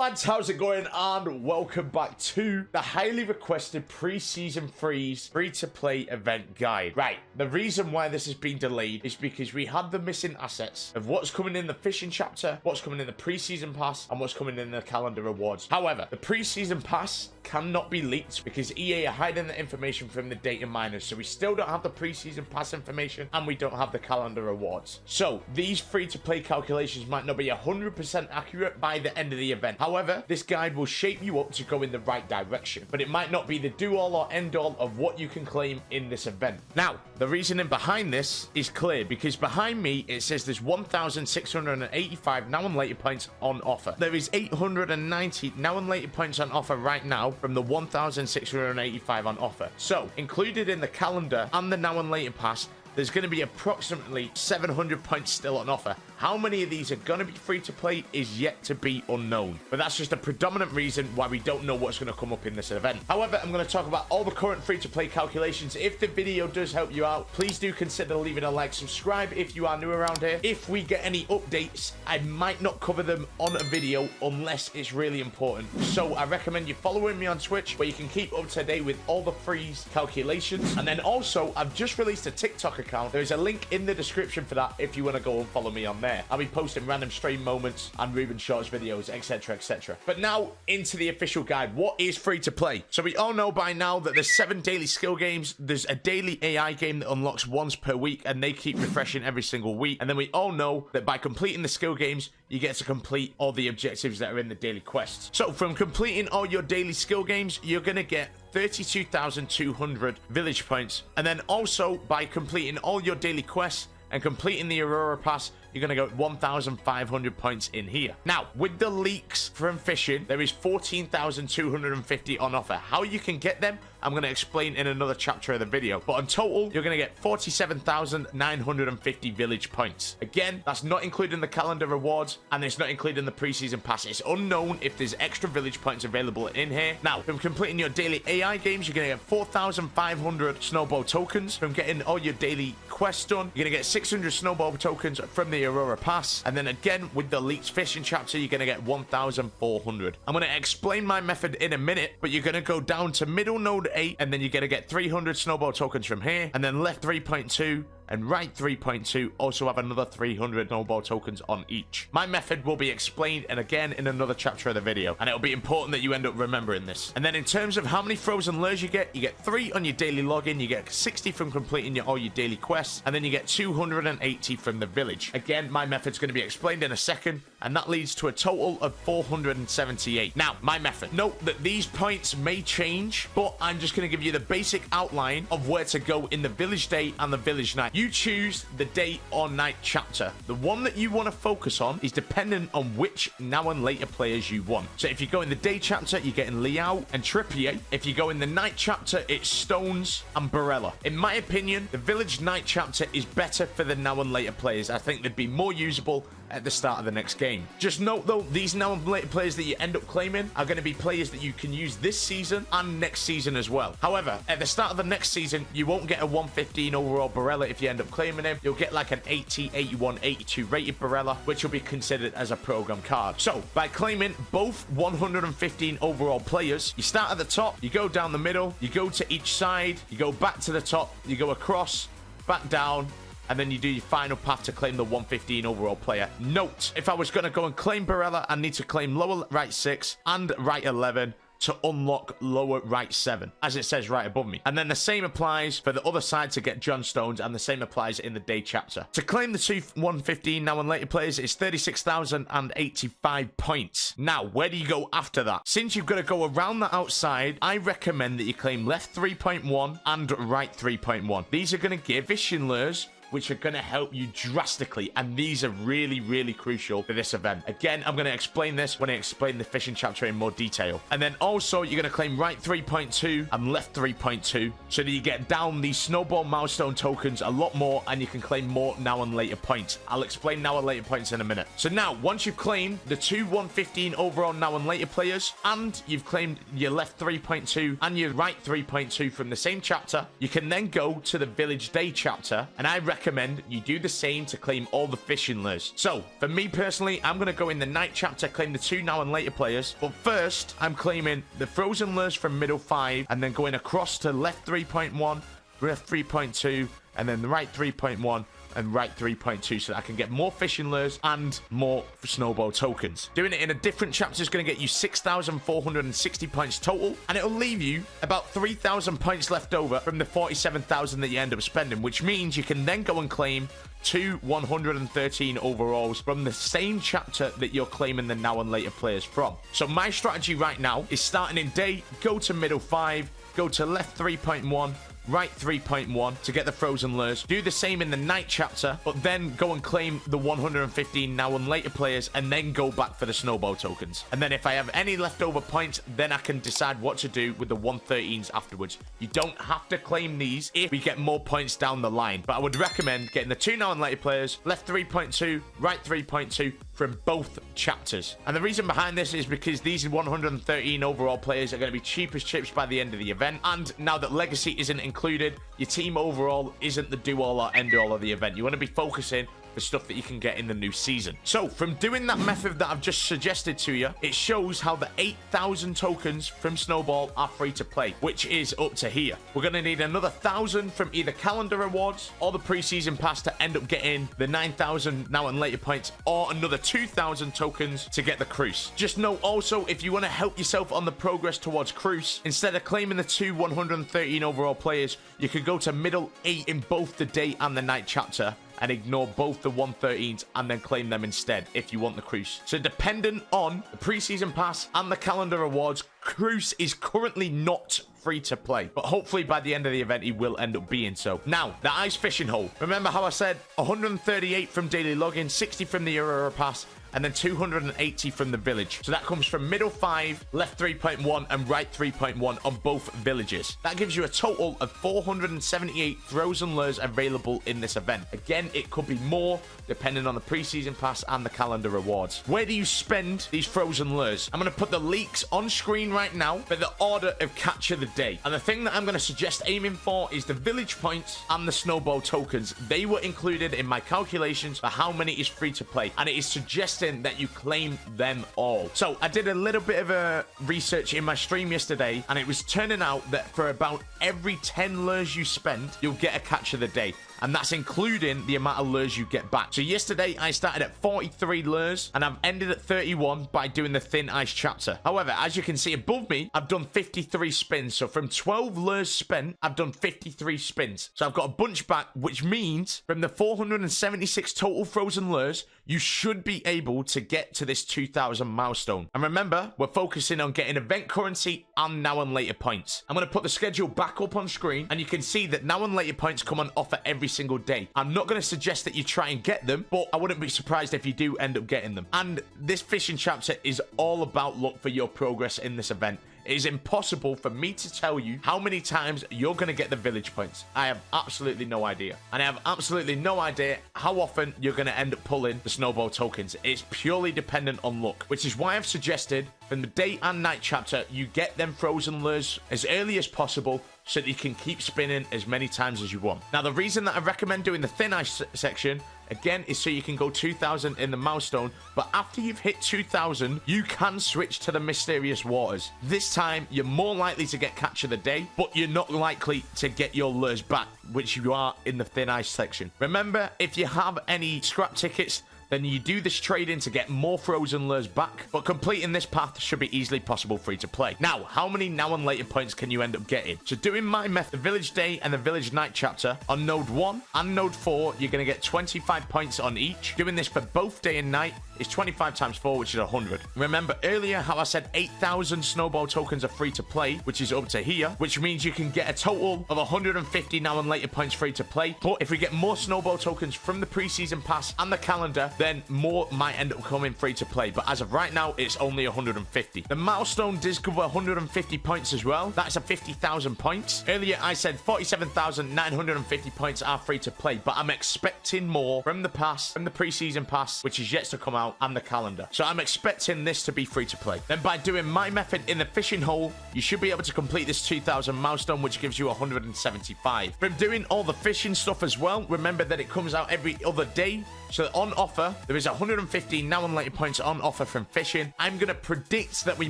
lads, how's it going? And welcome back to the highly requested pre-season freeze free-to-play event guide. Right, the reason why this has been delayed is because we had the missing assets of what's coming in the fishing chapter, what's coming in the pre-season pass, and what's coming in the calendar rewards. However, the pre-season pass cannot be leaked because EA are hiding the information from the data miners, so we still don't have the pre-season pass information and we don't have the calendar rewards. So these free-to-play calculations might not be 100% accurate by the end of the event. However, this guide will shape you up to go in the right direction, but it might not be the do-all or end-all of what you can claim in this event. Now, the reasoning behind this is clear because behind me it says there's 1,685 now and later points on offer. There is 890 now and later points on offer right now from the 1,685 on offer. So, included in the calendar and the now and later pass, there's going to be approximately 700 points still on offer. How many of these are going to be free to play is yet to be unknown. But that's just a predominant reason why we don't know what's going to come up in this event. However, I'm going to talk about all the current free to play calculations. If the video does help you out, please do consider leaving a like, subscribe if you are new around here. If we get any updates, I might not cover them on a video unless it's really important. So I recommend you following me on Twitch where you can keep up to date with all the freeze calculations. And then also, I've just released a TikTok account. There's a link in the description for that if you want to go and follow me on there. I'll be posting random stream moments and Ruban shorts videos, etc, etc. But now into the official guide. What is free to play? So we all know by now that there's 7 daily skill games. There's a daily AI game that unlocks once per week and they keep refreshing every single week. And then we all know that by completing the skill games, you get to complete all the objectives that are in the daily quests. So from completing all your daily skill games, you're going to get 32,200 village points. And then also by completing all your daily quests and completing the Aurora Pass, you're going to get 1,500 points in here. Now, with the leaks from fishing, there is 14,250 on offer. How you can get them, I'm going to explain in another chapter of the video. But in total, you're going to get 47,950 village points. Again, that's not including the calendar rewards, and it's not including the preseason pass. It's unknown if there's extra village points available in here. Now, from completing your daily AI games, you're going to get 4,500 Snowball Tokens. From getting all your daily quests done, you're going to get 600 Snowball Tokens from the Aurora Pass. And then again, with the leaked fishing chapter, you're going to get 1,400. I'm going to explain my method in a minute, but you're going to go down to middle node 8, and then you're going to get 300 Snowball Tokens from here, and then left 3.2 and right 3.2 also have another 300 Snowball Tokens on each. My method will be explained and again in another chapter of the video, and it'll be important that you end up remembering this. And then in terms of how many frozen lures you get 3 on your daily login, you get 60 from completing all your daily quests, and then you get 280 from the village. Again, my method's going to be explained in a second, and that leads to a total of 478. Now, my method. Note that these points may change, but I'm just going to give you the basic outline of where to go in the village day and the village night. You choose the day or night chapter. The one that you want to focus on is dependent on which now and later players you want. So if you go in the day chapter, you're getting Liao and Trippier. If you go in the night chapter, it's Stones and Barella. In my opinion, the village night chapter is better for the now and later players. I think they'd be more usable at the start of the next game. Just note though, these now and later players that you end up claiming are going to be players that you can use this season and next season as well. However, at the start of the next season, you won't get a 115 overall Barella if you end up claiming him. You'll get like an 80, 81, 82 rated Barella, which will be considered as a program card. So by claiming both 115 overall players, you start at the top, you go down the middle, you go to each side, you go back to the top, you go across, back down, and then you do your final path to claim the 115 overall player. Note, if I was going to go and claim Barella, I need to claim lower right 6 and right 11 to unlock lower right 7, as it says right above me. And then the same applies for the other side to get John Stones, and the same applies in the day chapter. To claim the 115 now and later players, it's 36,085 points. Now, where do you go after that? Since you've got to go around the outside, I recommend that you claim left 3.1 and right 3.1. These are going to give fishing lures which are going to help you drastically, and these are really, really crucial for this event. Again, I'm going to explain this when I explain the fishing chapter in more detail. And then also, you're going to claim right 3.2 and left 3.2, so that you get down these Snowball milestone tokens a lot more, and you can claim more now and later points. I'll explain now and later points in a minute. So now, once you've claimed the 115 overall now and later players, and you've claimed your left 3.2 and your right 3.2 from the same chapter, you can then go to the village day chapter, and I recommend recommend you do the same to claim all the fishing lures. So, for me personally, I'm going to go in the night chapter, claim the 2 now and later players. But first, I'm claiming the frozen lures from middle 5, and then going across to left 3.1, left 3.2, and then the right 3.1, and right 3.2, so that I can get more fishing lures and more snowball tokens. Doing it in a different chapter is going to get you 6,460 points total, and it'll leave you about 3,000 points left over from the 47,000 that you end up spending, which means you can then go and claim 2 113 overalls from the same chapter that you're claiming the now and later players from. So my strategy right now is starting in day, go to middle 5, go to left 3.1, right 3.1 to get the frozen lures. Do the same in the night chapter, but then go and claim the 115 now and later players, and then go back for the snowball tokens. And then if I have any leftover points, then I can decide what to do with the 113s afterwards. You don't have to claim these if we get more points down the line, but I would recommend getting the 2 now and later players, left 3.2, right 3.2 from both chapters. And the reason behind this is because these 113 overall players are going to be cheap as chips by the end of the event, and now that legacy isn't included, your team overall isn't the do-all or end-all of the event. You want to be focusing for stuff that you can get in the new season. So from doing that method that I've just suggested to you, it shows how the 8,000 tokens from Snowball are free to play, which is up to here. We're going to need another 1,000 from either calendar rewards or the preseason pass to end up getting the 9,000 now and later points, or another 2,000 tokens to get the cruise. Just note also, if you want to help yourself on the progress towards cruise, instead of claiming the 2 113 overall players, you could go to middle 8 in both the day and the night chapter and ignore both the 113s and then claim them instead if you want the cruise. So dependent on the preseason pass and the calendar rewards, cruise is currently not free to play, but hopefully by the end of the event he will end up being so. Now, the ice fishing hole. Remember how I said 138 from daily login, 60 from the Aurora Pass, and then 280 from the village. So that comes from middle 5, left 3.1, and right 3.1 on both villages. That gives you a total of 478 frozen lures available in this event. Again, it could be more depending on the preseason pass and the calendar rewards. Where do you spend these frozen lures? I'm going to put the leaks on screen right now for the order of catch of the day. And the thing that I'm going to suggest aiming for is the village points and the snowball tokens. They were included in my calculations for how many is free to play, and it is suggesting that you claim them all. So I did a little bit of a research in my stream yesterday, and it was turning out that for about every 10 lures you spend, you'll get a catch of the day. And that's including the amount of lures you get back. So yesterday, I started at 43 lures, and I've ended at 31 by doing the thin ice chapter. However, as you can see above me, I've done 53 spins. So from 12 lures spent, I've done 53 spins. So I've got a bunch back, which means from the 476 total frozen lures, you should be able to get to this 2,000 milestone. And remember, we're focusing on getting event currency and now and later points. I'm going to put the schedule back up on screen, and you can see that now and later points come on offer every single day. I'm not going to suggest that you try and get them, but I wouldn't be surprised if you do end up getting them. And this fishing chapter is all about luck for your progress in this event. It is impossible for me to tell you how many times you're going to get the village points. I have absolutely no idea. And I have absolutely no idea how often you're going to end up pulling the snowball tokens. It's purely dependent on luck, which is why I've suggested from the day and night chapter, you get them frozen lures as early as possible so that you can keep spinning as many times as you want. Now, the reason that I recommend doing the thin ice section, again, is so you can go 2,000 in the milestone, but after you've hit 2,000, you can switch to the mysterious waters. This time, you're more likely to get catch of the day, but you're not likely to get your lures back, which you are in the thin ice section. Remember, if you have any scrap tickets, then you do this trade-in to get more frozen lures back, but completing this path should be easily possible free to play. Now, how many now and later points can you end up getting? So doing my method, the village day and the village night chapter, on node 1 and node 4, you're going to get 25 points on each. Doing this for both day and night is 25 times 4, which is 100. Remember earlier how I said 8,000 snowball tokens are free to play, which is up to here, which means you can get a total of 150 now and later points free to play. But if we get more snowball tokens from the preseason pass and the calendar, then more might end up coming free to play. But as of right now, it's only 150. The milestone does cover 150 points as well. That's a 50,000 points. Earlier, I said 47,950 points are free to play, but I'm expecting more from the pass, from the preseason pass, which is yet to come out, now and the calendar. So I'm expecting this to be free to play. Then by doing my method in the fishing hole, you should be able to complete this 2,000 milestone, which gives you 175. From doing all the fishing stuff as well, remember that it comes out every other day. So on offer, there is 115 now and later points on offer from fishing. I'm going to predict that we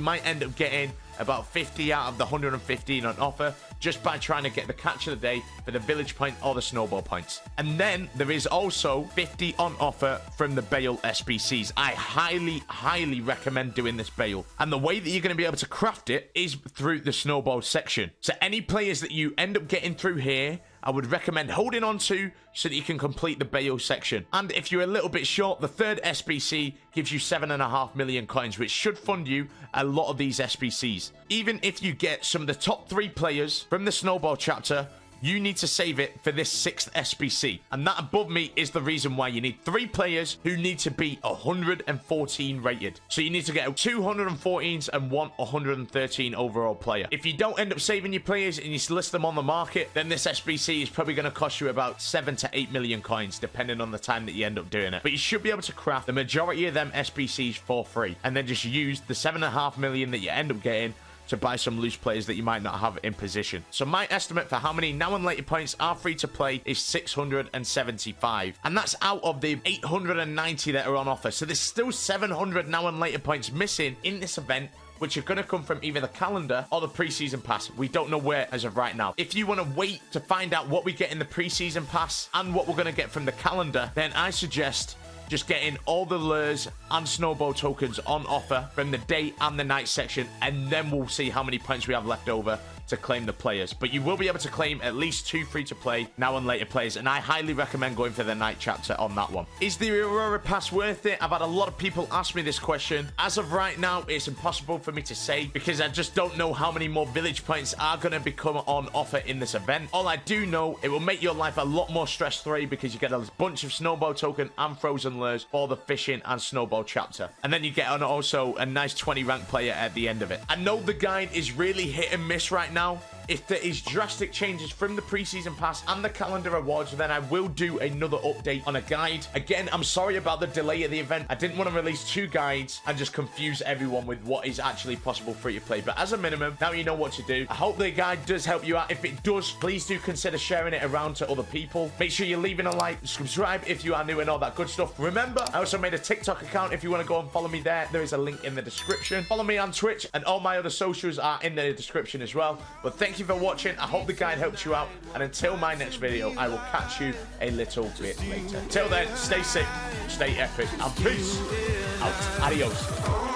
might end up getting about 50 out of the 115 on offer just by trying to get the catch of the day for the village point or the snowball points. And then there is also 50 on offer from the Bale SBCs. I highly recommend doing this Bale. And the way that you're going to be able to craft it is through the snowball section. So any players that you end up getting through here, I would recommend holding on to so that you can complete the Bale section. And if you're a little bit short, the third SBC gives you 7.5 million coins, which should fund you a lot of these SBCs. Even if you get some of the top 3 players from the Snowball chapter, you need to save it for this 6th SBC. And that above me is the reason why you need 3 players who need to be 114 rated. So you need to get 2 114s and 1 113 overall player. If you don't end up saving your players and you list them on the market, then this SBC is probably going to cost you about 7 to 8 million coins, depending on the time that you end up doing it. But you should be able to craft the majority of them SBCs for free. And then just use the 7.5 million that you end up getting to buy some loose players that you might not have in position. So my estimate for how many now and later points are free to play is 675. And that's out of the 890 that are on offer. So there's still 700 now and later points missing in this event, which are going to come from either the calendar or the preseason pass. We don't know where as of right now. If you want to wait to find out what we get in the preseason pass and what we're going to get from the calendar, then I suggest just getting all the lures and snowball tokens on offer from the day and the night section, and then we'll see how many points we have left over to claim the players. But you will be able to claim at least 2 free-to-play now and later players, and I highly recommend going for the night chapter on that one. Is the Aurora Pass worth it? I've had a lot of people ask me this question. As of right now, it's impossible for me to say because I just don't know how many more village points are going to become on offer in this event. All I do know, it will make your life a lot more stress-free because you get a bunch of snowball token and frozen lures for the fishing and snowball chapter. And then you get on also a nice 20 rank player at the end of it. I know the guide is really hit and miss right now. If there is drastic changes from the preseason pass and the calendar awards, then I will do another update on a guide. Again, I'm sorry about the delay of the event. I didn't want to release 2 guides and just confuse everyone with what is actually possible free to play. But as a minimum, now you know what to do. I hope the guide does help you out. If it does, please do consider sharing it around to other people. Make sure you're leaving a like, subscribe if you are new and all that good stuff. Remember, I also made a TikTok account. If you want to go and follow me there, there is a link in the description. Follow me on Twitch, and all my other socials are in the description as well. But thank you for watching. I hope the guide helps you out, and until my next video, I will catch you a little bit later. Till then, stay safe, stay epic, and peace out. Adios.